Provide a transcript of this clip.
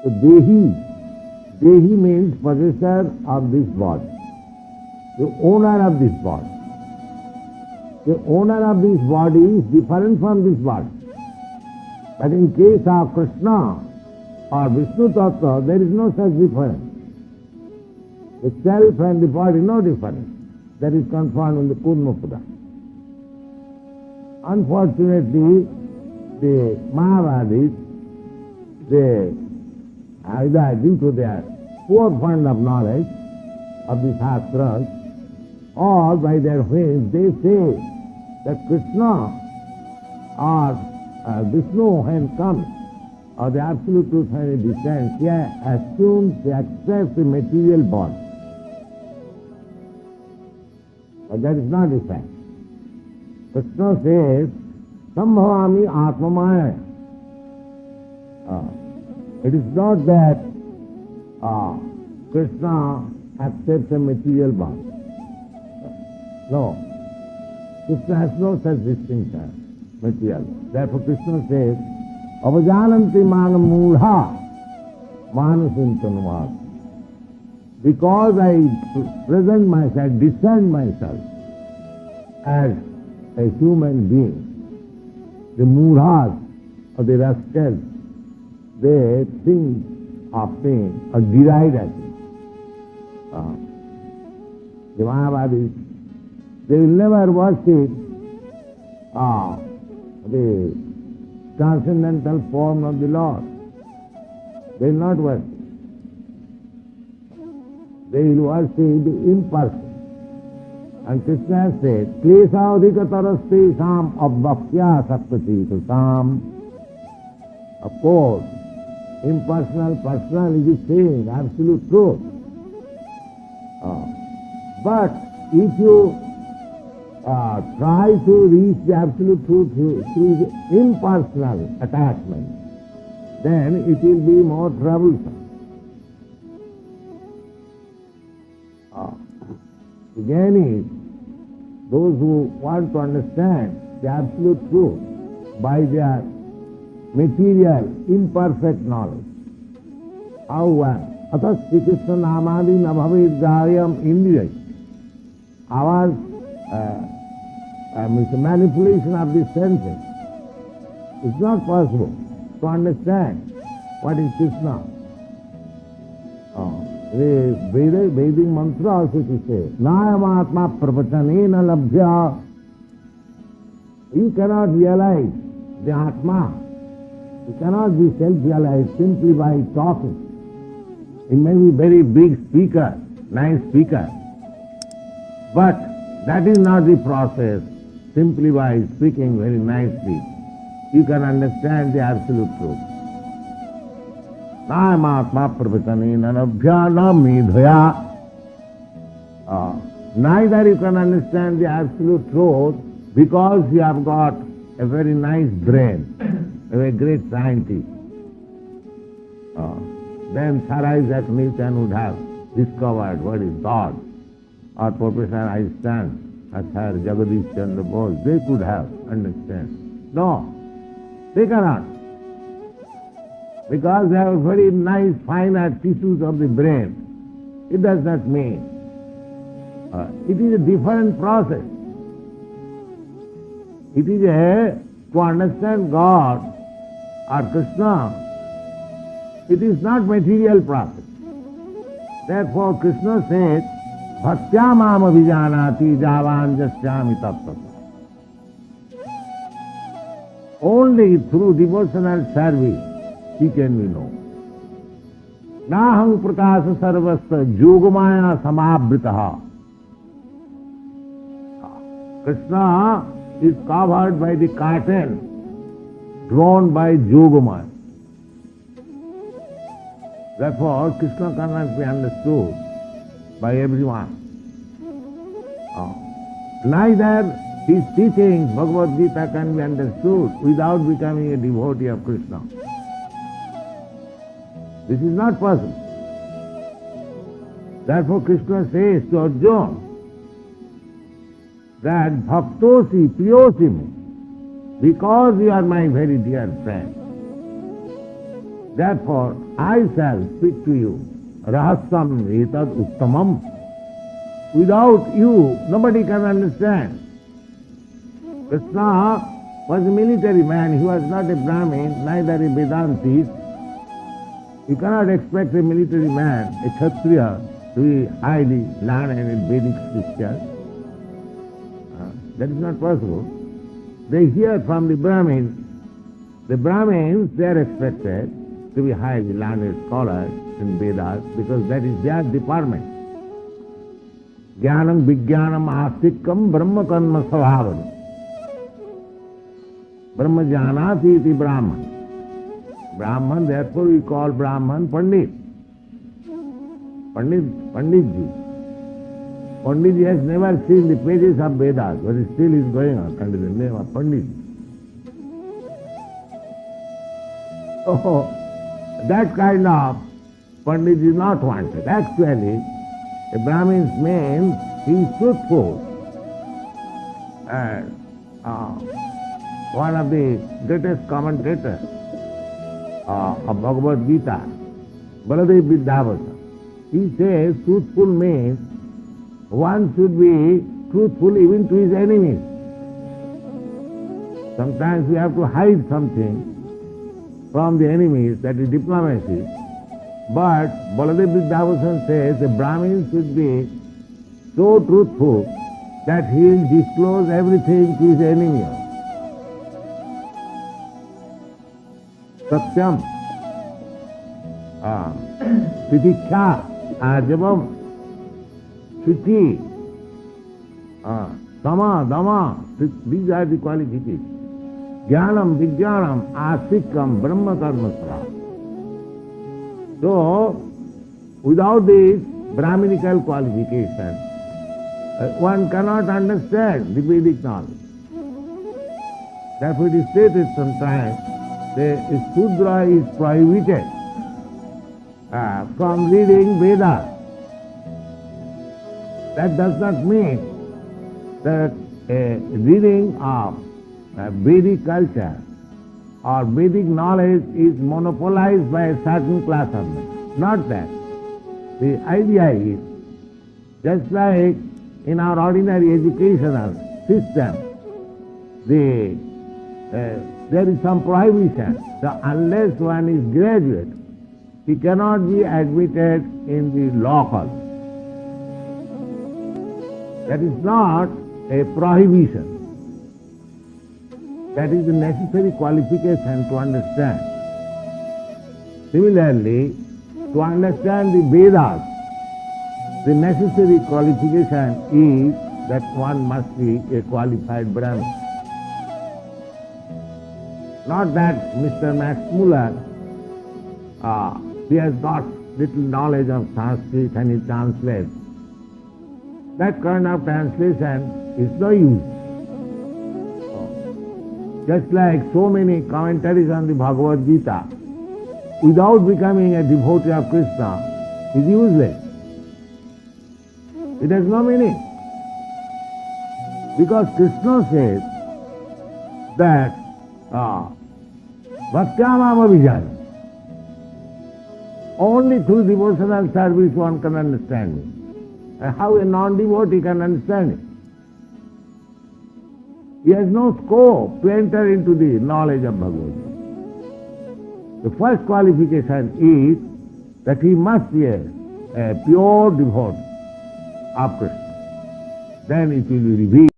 So Dehi means possessor of this body, the owner of this body. The owner of this body is different from this body. But in case of Krishna or Vishnu Tattva, there is no such difference. The self and the body, no difference. That is confirmed in the Kurmapada. Unfortunately, the Mahavadis, either due to their poor fund of knowledge of the Shastras, or by their ways, they say that Krishna or Vishnu, when comes, or the Absolute Truth when it descends, he assumes, he accepts the material body. But that is not the fact. Krishna says, Sambhavami Atmamaya. It is not that Krishna accepts a material body. No. Krishna has no such distinction, material. Therefore Krishna says, Avajananti mana mudha manasintanvad. Because I present myself, discern myself as a human being, the mudhas or the rascals, they think of me or deride at me. The Mahavadis, they will never worship the transcendental form of the Lord. They will not worship. They will worship the impersonal. And Krishna said, Kleshaudhikataraste sam abbhaksya saktati sam. Of course, impersonal, personal is the same, absolute truth. But if you try to reach the absolute truth through the impersonal attachment, then it will be more troublesome. The gain is those who want to understand the absolute truth by their material, imperfect knowledge. However, atas Sri Krishna namadi nabhavid gayam indriyai. Our manipulation of this senses is not possible to understand what is Krishna. The Vedic mantra also to say, Nayamatma pravachanena labhya. You cannot realize the Atma. You cannot be self-realized simply by talking. It may be very big speaker, nice speaker, but that is not the process. Simply by speaking very nicely, you can understand the absolute truth. Nayamatma pravachanena labhya na medhaya. Neither you can understand the absolute truth because you have got a very nice brain, a great scientist. Then Sir Isaac Newton would have discovered what is God, or Professor Einstein, or Sir Jagadish Chandra Bose, they could have understand. No, they cannot. Because they have very nice, finer tissues of the brain. It does not mean. It is a different process. It is to understand God or Krishna, it is not material process. Therefore Krishna says, Bhaktya mam avijanati javan jasyami tattva. Only through devotional service he can be known. Naham prakasa sarvasya yogamaya samabritaha. Krishna is covered by the curtain drawn by yogamaya. Therefore, Krishna cannot be understood by everyone. Neither his teachings, Bhagavad Gita, can be understood without becoming a devotee of Krishna. This is not possible. Therefore Krishna says to Arjuna that bhaktosi priyosimi, because you are my very dear friend, Therefore, I shall speak to you. Rahasam etad uttamam. Without you, nobody can understand. Krishna was a military man. He was not a Brahmin, neither a Vedanti. You cannot expect a military man, a Kshatriya, to be highly learned in Vedic scripture. That is not possible. They hear from the Brahmins. The Brahmins, they are expected to be highly learned scholars in Vedas because that is their department. Jnanam Vijnanam Astikam Brahma Karma Svabhavam. Brahma Jnanati iti Brahman. Brahman, therefore we call Brahman Pandit. Panditji. Panditji has never seen the pages of Vedas, but still is going on under the name of Panditji. So, that kind of Pandit is not wanted. Actually, a Brahmin's means he is truthful. And one of the greatest commentators of Bhagavad Gita, Baladev Vidyavasa, he says truthful means one should be truthful even to his enemies. Sometimes we have to hide something from the enemies, that is diplomacy. But Baladev Vidyavasa says the Brahmin should be so truthful that he will disclose everything to his enemy. Satyam, Titikha, Ajavam, Shuchi, Sama, Dama, these are the qualifications. Jnanam, Vijnanam, Asikam, Brahma Karma Svabhavam. So, without this Brahminical qualification, one cannot understand the Vedic knowledge. Therefore it is stated sometimes that a Shudra is prohibited from reading Vedas. That does not mean that reading of Vedic culture or Vedic knowledge is monopolized by a certain class of men. Not that. The idea is, just like in our ordinary educational system, there is some prohibition. So unless one is graduate, he cannot be admitted in the law college. That is not a prohibition. That is the necessary qualification to understand. Similarly, to understand the Vedas, the necessary qualification is that one must be a qualified Brahmin. Not that Mr. Max Muller, he has got little knowledge of Sanskrit and he translates. That kind of translation is no use. Just like so many commentaries on the Bhagavad Gita, without becoming a devotee of Krishna, is useless. It has no meaning. Because Krishna says that Bhaktyamam Abhijana. Only through devotional service one can understand it. And how a non-devotee can understand it? He has no scope to enter into the knowledge of Bhagavad Gita. The first qualification is that he must be a pure devotee of Krishna. Then it will be revealed.